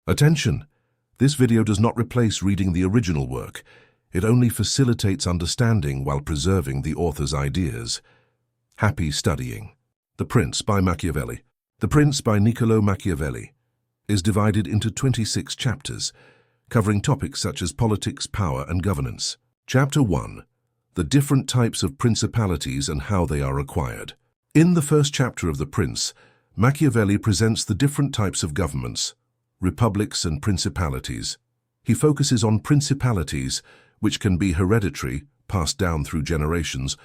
Attention! This video does not replace reading the original work. It only facilitates understanding while preserving the author's ideas. Happy studying. The Prince by Machiavelli. The Prince by Niccolò Machiavelli is divided into 26 chapters, covering topics such as politics, power, and governance. Chapter 1. The different types of principalities and how they are acquired. In the first chapter of The Prince, Machiavelli presents the different types of governments, republics and principalities. He focuses on principalities, which can be hereditary, passed down through generations,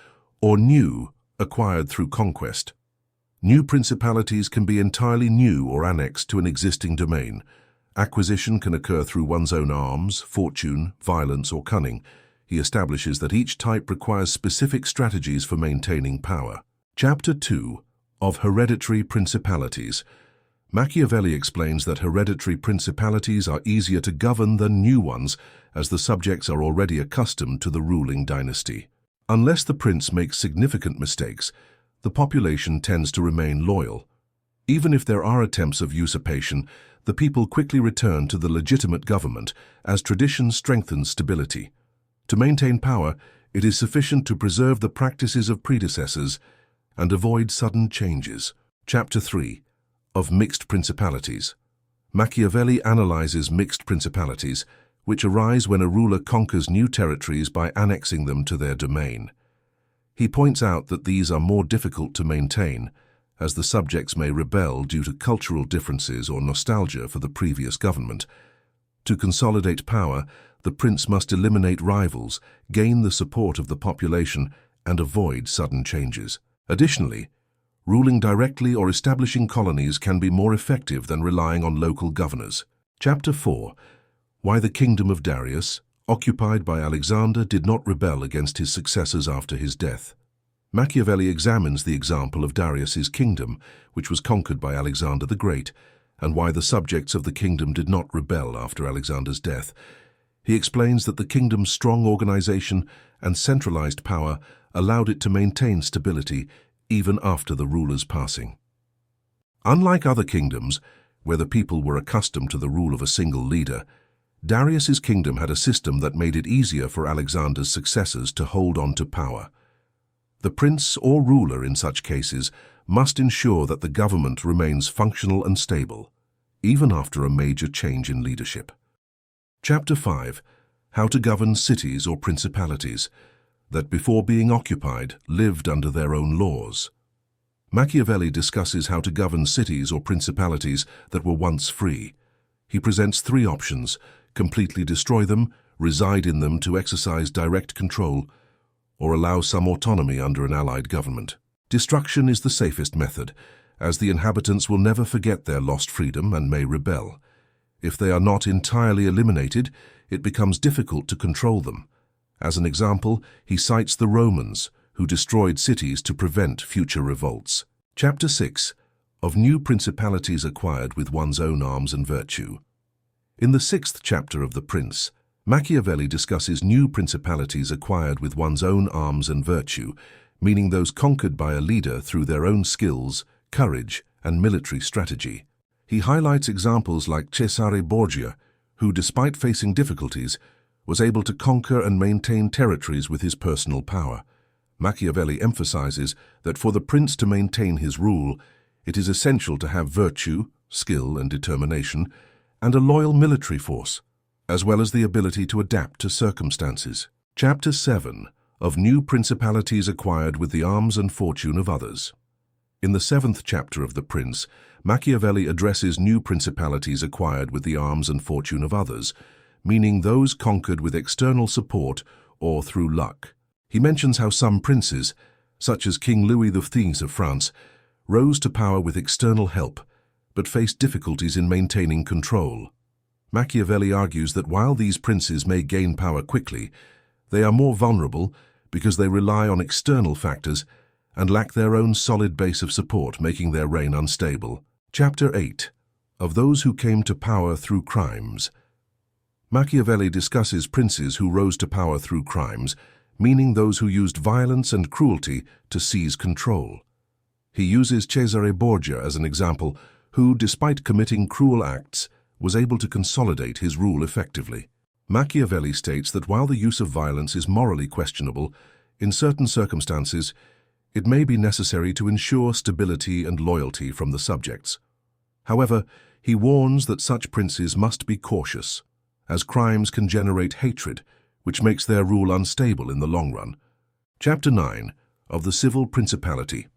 or new, acquired through conquest. New principalities can be entirely new or annexed to an existing domain. Acquisition can occur through one's own arms, fortune, violence, or cunning. He establishes that each type requires specific strategies for maintaining power. Chapter 2 of Hereditary Principalities. Machiavelli explains that hereditary principalities are easier to govern than new ones, as the subjects are already accustomed to the ruling dynasty. Unless the prince makes significant mistakes, the population tends to remain loyal. Even if there are attempts of usurpation, the people quickly return to the legitimate government, as tradition strengthens stability. To maintain power, it is sufficient to preserve the practices of predecessors and avoid sudden changes. Chapter 3 of Mixed Principalities. Machiavelli analyzes mixed principalities, which arise when a ruler conquers new territories by annexing them to their domain. He points out that these are more difficult to maintain, as the subjects may rebel due to cultural differences or nostalgia for the previous government. To consolidate power, the prince must eliminate rivals, gain the support of the population, and avoid sudden changes. Additionally, ruling directly or establishing colonies can be more effective than relying on local governors. Chapter 4. Why the kingdom of Darius, occupied by Alexander, did not rebel against his successors after his death. Machiavelli examines the example of Darius's kingdom, which was conquered by Alexander the Great, and why the subjects of the kingdom did not rebel after Alexander's death. He explains that the kingdom's strong organization and centralized power allowed it to maintain stability even after the ruler's passing. Unlike other kingdoms, where the people were accustomed to the rule of a single leader, Darius's kingdom had a system that made it easier for Alexander's successors to hold on to power. The prince or ruler in such cases must ensure that the government remains functional and stable, even after a major change in leadership. Chapter 5. How to govern cities or principalities that, before being occupied, lived under their own laws. Machiavelli discusses how to govern cities or principalities that were once free. He presents three options: completely destroy them, reside in them to exercise direct control, or allow some autonomy under an allied government. Destruction is the safest method, as the inhabitants will never forget their lost freedom and may rebel. If they are not entirely eliminated, it becomes difficult to control them. As an example, he cites the Romans, who destroyed cities to prevent future revolts. Chapter 6 of New Principalities Acquired with One's Own Arms and Virtue. In the 6th chapter of The Prince, Machiavelli discusses new principalities acquired with one's own arms and virtue, meaning those conquered by a leader through their own skills, courage, and military strategy. He highlights examples like Cesare Borgia, who, despite facing difficulties, was able to conquer and maintain territories with his personal power. Machiavelli emphasizes that for the prince to maintain his rule, it is essential to have virtue, skill, and determination, and a loyal military force, as well as the ability to adapt to circumstances. Chapter 7 of New Principalities Acquired with the Arms and Fortune of Others. In the 7th chapter of The Prince, Machiavelli addresses new principalities acquired with the arms and fortune of others, meaning those conquered with external support or through luck. He mentions how some princes, such as King Louis XV of France, rose to power with external help, but faced difficulties in maintaining control. Machiavelli argues that while these princes may gain power quickly, they are more vulnerable because they rely on external factors and lack their own solid base of support, making their reign unstable. Chapter 8 of Those Who Came to Power Through Crimes. Machiavelli discusses princes who rose to power through crimes, meaning those who used violence and cruelty to seize control. He uses Cesare Borgia as an example, who, despite committing cruel acts, was able to consolidate his rule effectively. Machiavelli states that while the use of violence is morally questionable, in certain circumstances, it may be necessary to ensure stability and loyalty from the subjects. However, he warns that such princes must be cautious, as crimes can generate hatred, which makes their rule unstable in the long run. Chapter 9 of the Civil Principality.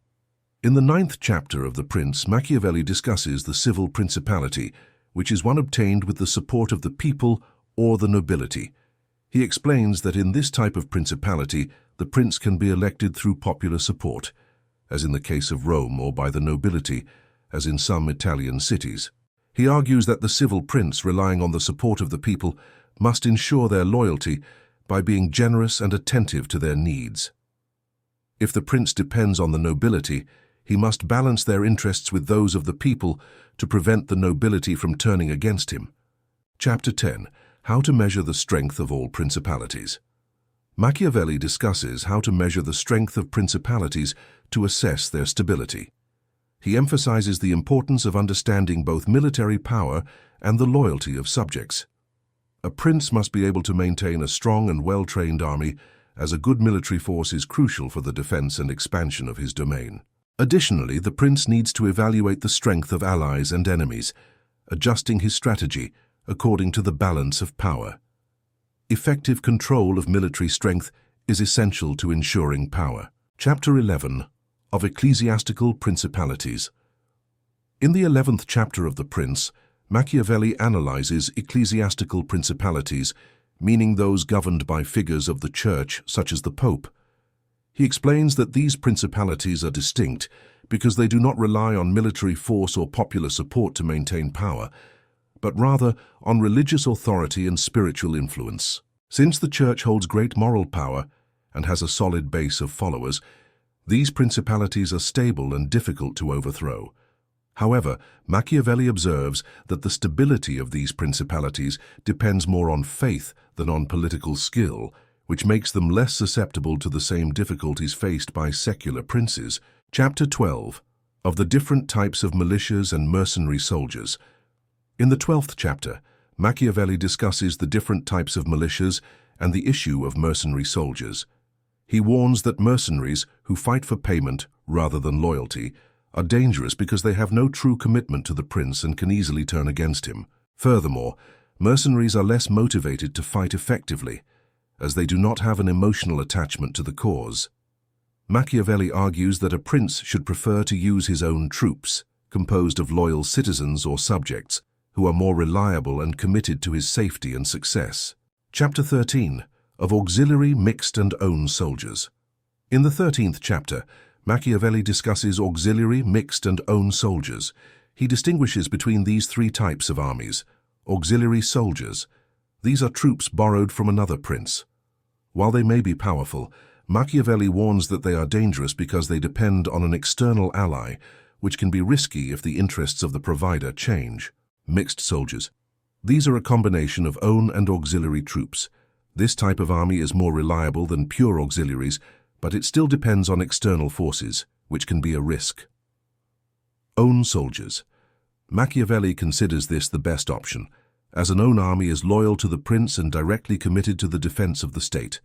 In the 9th chapter of The Prince, Machiavelli discusses the civil principality, which is one obtained with the support of the people or the nobility. He explains that in this type of principality, the prince can be elected through popular support, as in the case of Rome, or by the nobility, as in some Italian cities. He argues that the civil prince, relying on the support of the people, must ensure their loyalty by being generous and attentive to their needs. If the prince depends on the nobility, he must balance their interests with those of the people to prevent the nobility from turning against him. Chapter 10. How to measure the strength of all principalities. Machiavelli discusses how to measure the strength of principalities to assess their stability. He emphasizes the importance of understanding both military power and the loyalty of subjects. A prince must be able to maintain a strong and well-trained army, as a good military force is crucial for the defense and expansion of his domain. Additionally, the prince needs to evaluate the strength of allies and enemies, adjusting his strategy according to the balance of power. Effective control of military strength is essential to ensuring power. Chapter 11 of Ecclesiastical Principalities. In the 11th chapter of The Prince, Machiavelli analyzes ecclesiastical principalities, meaning those governed by figures of the church, such as the Pope. He explains that these principalities are distinct because they do not rely on military force or popular support to maintain power, but rather on religious authority and spiritual influence. Since the church holds great moral power and has a solid base of followers, these principalities are stable and difficult to overthrow. However, Machiavelli observes that the stability of these principalities depends more on faith than on political skill, which makes them less susceptible to the same difficulties faced by secular princes. Chapter 12 of the different types of militias and mercenary soldiers. In the 12th chapter, Machiavelli discusses the different types of militias and the issue of mercenary soldiers. He warns that mercenaries who fight for payment rather than loyalty are dangerous because they have no true commitment to the prince and can easily turn against him. Furthermore, mercenaries are less motivated to fight effectively, as they do not have an emotional attachment to the cause. Machiavelli argues that a prince should prefer to use his own troops, composed of loyal citizens or subjects, who are more reliable and committed to his safety and success. Chapter 13 of Auxiliary, Mixed and Own Soldiers. In the 13th chapter, Machiavelli discusses auxiliary, mixed and own soldiers. He distinguishes between these three types of armies. Auxiliary soldiers. These are troops borrowed from another prince. While they may be powerful, Machiavelli warns that they are dangerous because they depend on an external ally, which can be risky if the interests of the provider change. Mixed soldiers. These are a combination of own and auxiliary troops. This type of army is more reliable than pure auxiliaries, but it still depends on external forces, which can be a risk. Own soldiers. Machiavelli considers this the best option, as an own army is loyal to the prince and directly committed to the defense of the state.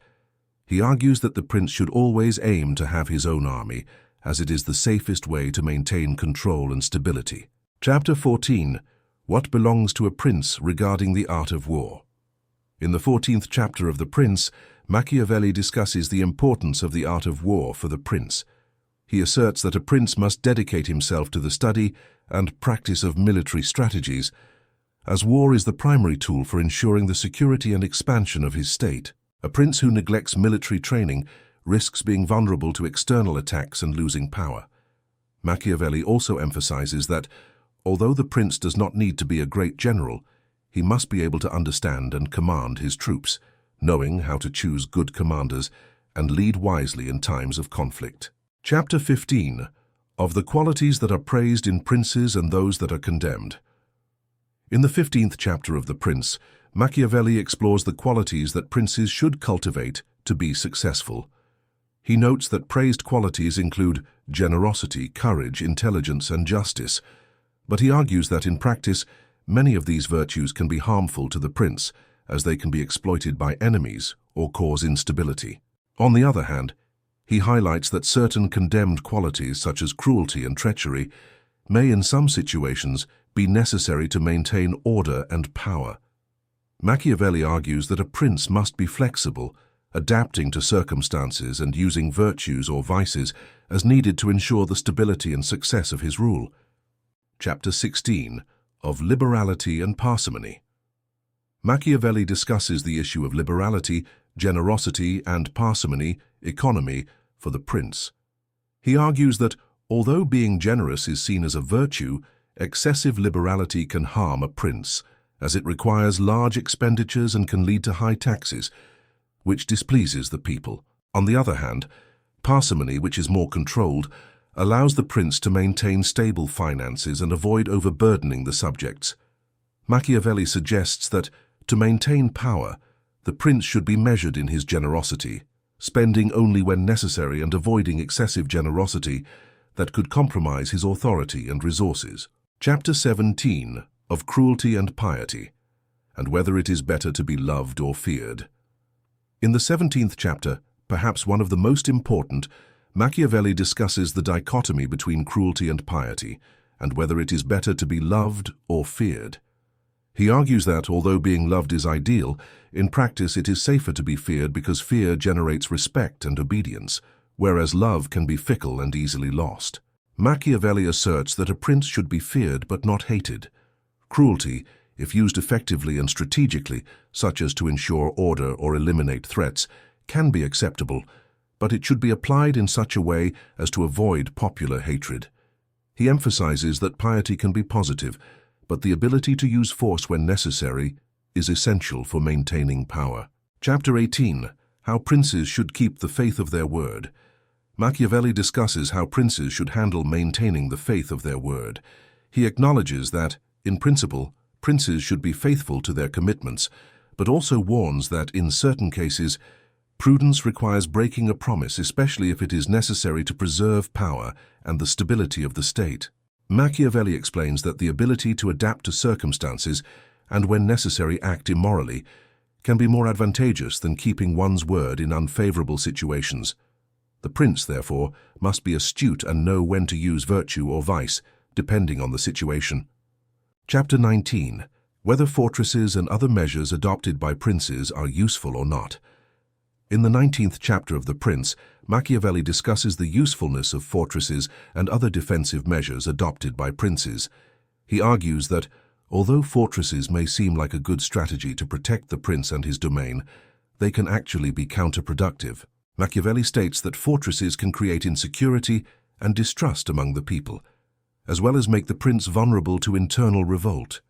He argues that the prince should always aim to have his own army, as it is the safest way to maintain control and stability. Chapter 14. What belongs to a prince regarding the art of war. In the 14th chapter of The Prince, Machiavelli discusses the importance of the art of war for the prince. He asserts that a prince must dedicate himself to the study and practice of military strategies, as war is the primary tool for ensuring the security and expansion of his state. A prince who neglects military training risks being vulnerable to external attacks and losing power. Machiavelli also emphasizes that, although the prince does not need to be a great general, he must be able to understand and command his troops, knowing how to choose good commanders and lead wisely in times of conflict. Chapter 15 of the qualities that are praised in princes and those that are condemned. In the 15th chapter of The Prince, Machiavelli explores the qualities that princes should cultivate to be successful. He notes that praised qualities include generosity, courage, intelligence, and justice, but he argues that in practice, many of these virtues can be harmful to the prince, as they can be exploited by enemies or cause instability. On the other hand, he highlights that certain condemned qualities such as cruelty and treachery may in some situations be necessary to maintain order and power. Machiavelli argues that a prince must be flexible, adapting to circumstances and using virtues or vices as needed to ensure the stability and success of his rule. Chapter 16 of Liberality and Parsimony. Machiavelli discusses the issue of liberality, generosity, and parsimony, economy, for the prince. He argues that, although being generous is seen as a virtue, excessive liberality can harm a prince, as it requires large expenditures and can lead to high taxes, which displeases the people. On the other hand, parsimony, which is more controlled, allows the prince to maintain stable finances and avoid overburdening the subjects. Machiavelli suggests that, to maintain power, the prince should be measured in his generosity, spending only when necessary and avoiding excessive generosity that could compromise his authority and resources. Chapter 17 of Cruelty and Piety, and Whether It Is Better to Be Loved or Feared. In the 17th chapter, perhaps one of the most important, Machiavelli discusses the dichotomy between cruelty and piety, and whether it is better to be loved or feared. He argues that, although being loved is ideal, in practice it is safer to be feared because fear generates respect and obedience, whereas love can be fickle and easily lost. Machiavelli asserts that a prince should be feared but not hated. Cruelty, if used effectively and strategically, such as to ensure order or eliminate threats, can be acceptable, but it should be applied in such a way as to avoid popular hatred. He emphasizes that piety can be positive, but the ability to use force when necessary is essential for maintaining power. Chapter 18, How Princes Should Keep the Faith of Their Word. Machiavelli discusses how princes should handle maintaining the faith of their word. He acknowledges that, in principle, princes should be faithful to their commitments, but also warns that, in certain cases, prudence requires breaking a promise, especially if it is necessary to preserve power and the stability of the state. Machiavelli explains that the ability to adapt to circumstances and, when necessary, act immorally can be more advantageous than keeping one's word in unfavorable situations. The prince, therefore, must be astute and know when to use virtue or vice, depending on the situation. Chapter 19. Whether fortresses and other measures adopted by princes are useful or not. In the 19th chapter of The Prince, Machiavelli discusses the usefulness of fortresses and other defensive measures adopted by princes. He argues that, although fortresses may seem like a good strategy to protect the prince and his domain, they can actually be counterproductive. Machiavelli states that fortresses can create insecurity and distrust among the people, as well as make the prince vulnerable to internal revolt.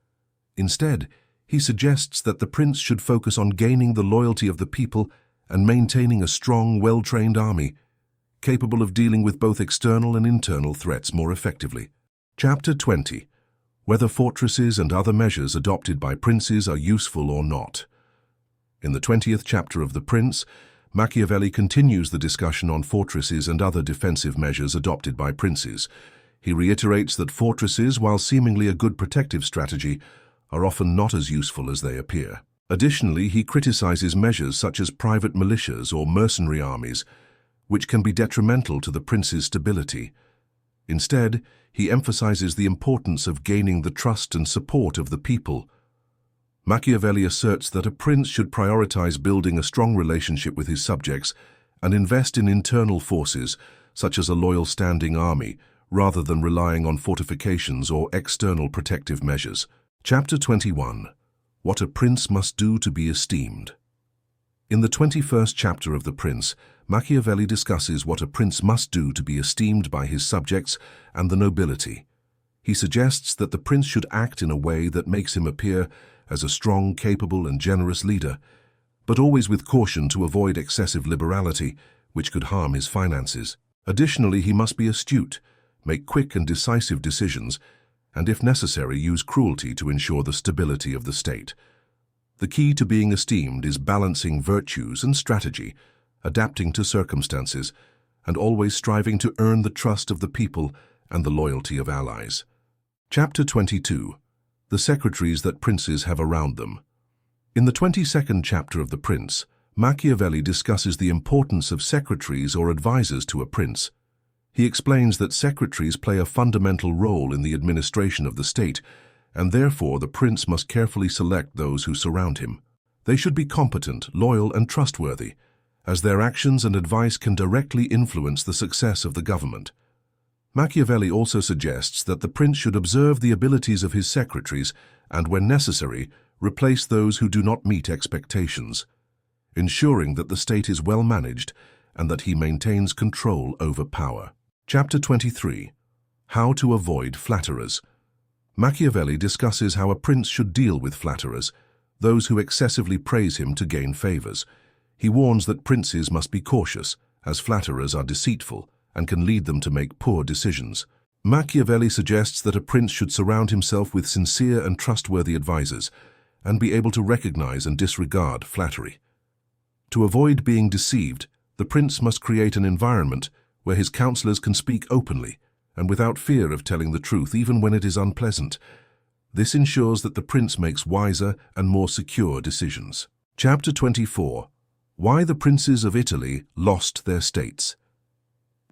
Instead, he suggests that the prince should focus on gaining the loyalty of the people and maintaining a strong, well-trained army, capable of dealing with both external and internal threats more effectively. Chapter 20. Whether fortresses and other measures adopted by princes are useful or not. In the 20th chapter of The Prince, Machiavelli continues the discussion on fortresses and other defensive measures adopted by princes. He reiterates that fortresses, while seemingly a good protective strategy, are often not as useful as they appear. Additionally, he criticizes measures such as private militias or mercenary armies, which can be detrimental to the prince's stability. Instead, he emphasizes the importance of gaining the trust and support of the people. Machiavelli asserts that a prince should prioritize building a strong relationship with his subjects and invest in internal forces, such as a loyal standing army, rather than relying on fortifications or external protective measures. Chapter 21. What a Prince Must Do to Be Esteemed. In the 21st chapter of The Prince, Machiavelli discusses what a prince must do to be esteemed by his subjects and the nobility. He suggests that the prince should act in a way that makes him appear as a strong, capable, and generous leader, but always with caution to avoid excessive liberality, which could harm his finances. Additionally, he must be astute, make quick and decisive decisions, and if necessary, use cruelty to ensure the stability of the state. The key to being esteemed is balancing virtues and strategy, adapting to circumstances, and always striving to earn the trust of the people and the loyalty of allies. Chapter 22. the secretaries that princes have around them. In the 22nd chapter of The Prince, Machiavelli discusses the importance of secretaries or advisors to a prince. He explains that secretaries play a fundamental role in the administration of the state, and therefore the prince must carefully select those who surround him. They should be competent, loyal, and trustworthy, as their actions and advice can directly influence the success of the government. Machiavelli also suggests that the prince should observe the abilities of his secretaries and, when necessary, replace those who do not meet expectations, ensuring that the state is well managed and that he maintains control over power. Chapter 23. How to avoid flatterers. Machiavelli discusses how a prince should deal with flatterers, those who excessively praise him to gain favors. He warns that princes must be cautious, as flatterers are deceitful and can lead them to make poor decisions. Machiavelli suggests that a prince should surround himself with sincere and trustworthy advisors and be able to recognize and disregard flattery. To avoid being deceived, the prince must create an environment where his counselors can speak openly and without fear of telling the truth even when it is unpleasant. This ensures that the prince makes wiser and more secure decisions. Chapter 24. Why the princes of Italy lost their states.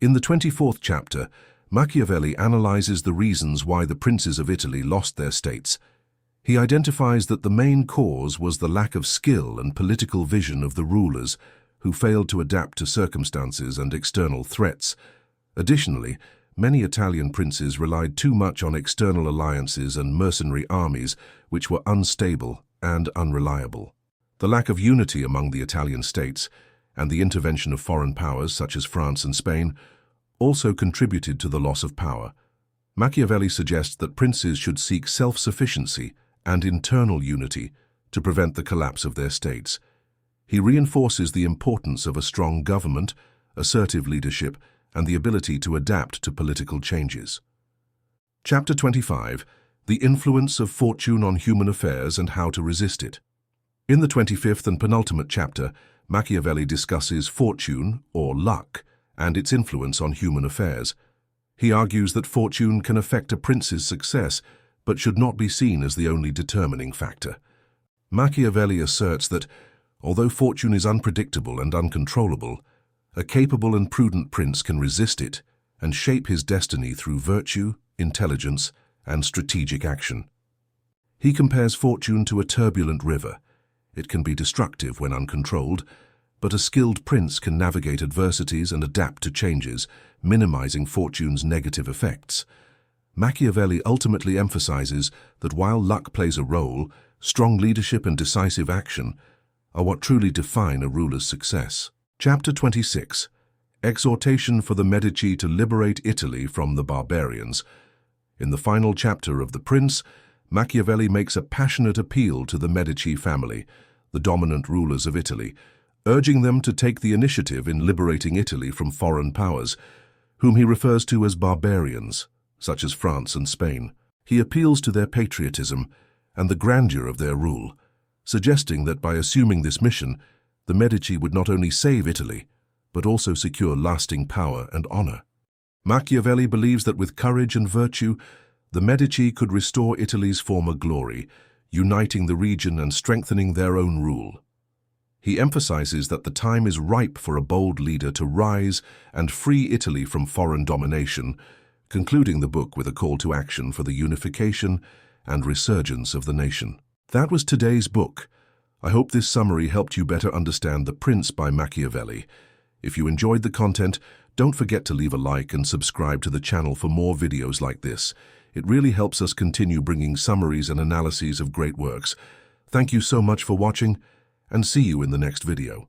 In the 24th chapter, Machiavelli analyzes the reasons why the princes of Italy lost their states. He identifies that the main cause was the lack of skill and political vision of the rulers, who failed to adapt to circumstances and external threats. Additionally, many Italian princes relied too much on external alliances and mercenary armies, which were unstable and unreliable. The lack of unity among the Italian states and the intervention of foreign powers such as France and Spain also contributed to the loss of power. Machiavelli suggests that princes should seek self-sufficiency and internal unity to prevent the collapse of their states. He reinforces the importance of a strong government, assertive leadership, and the ability to adapt to political changes. Chapter 25. The influence of fortune on human affairs and how to resist it. In the 25th and penultimate chapter, Machiavelli discusses fortune, or luck, and its influence on human affairs. He argues that fortune can affect a prince's success, but should not be seen as the only determining factor. Machiavelli asserts that, although fortune is unpredictable and uncontrollable, a capable and prudent prince can resist it and shape his destiny through virtue, intelligence, and strategic action. He compares fortune to a turbulent river. It can be destructive when uncontrolled, but a skilled prince can navigate adversities and adapt to changes, minimizing fortune's negative effects. Machiavelli ultimately emphasizes that while luck plays a role, strong leadership and decisive action are what truly define a ruler's success. Chapter 26. Exhortation for the Medici to liberate Italy from the barbarians. In the final chapter of The Prince, Machiavelli makes a passionate appeal to the Medici family, the dominant rulers of Italy, urging them to take the initiative in liberating Italy from foreign powers, whom he refers to as barbarians, such as France and Spain. He appeals to their patriotism and the grandeur of their rule, suggesting that by assuming this mission, the Medici would not only save Italy, but also secure lasting power and honor. Machiavelli believes that with courage and virtue, the Medici could restore Italy's former glory, uniting the region and strengthening their own rule. He emphasizes that the time is ripe for a bold leader to rise and free Italy from foreign domination, concluding the book with a call to action for the unification and resurgence of the nation. That was today's book. I hope this summary helped you better understand The Prince by Machiavelli. If you enjoyed the content, don't forget to leave a like and subscribe to the channel for more videos like this. It really helps us continue bringing summaries and analyses of great works. Thank you so much for watching, and see you in the next video.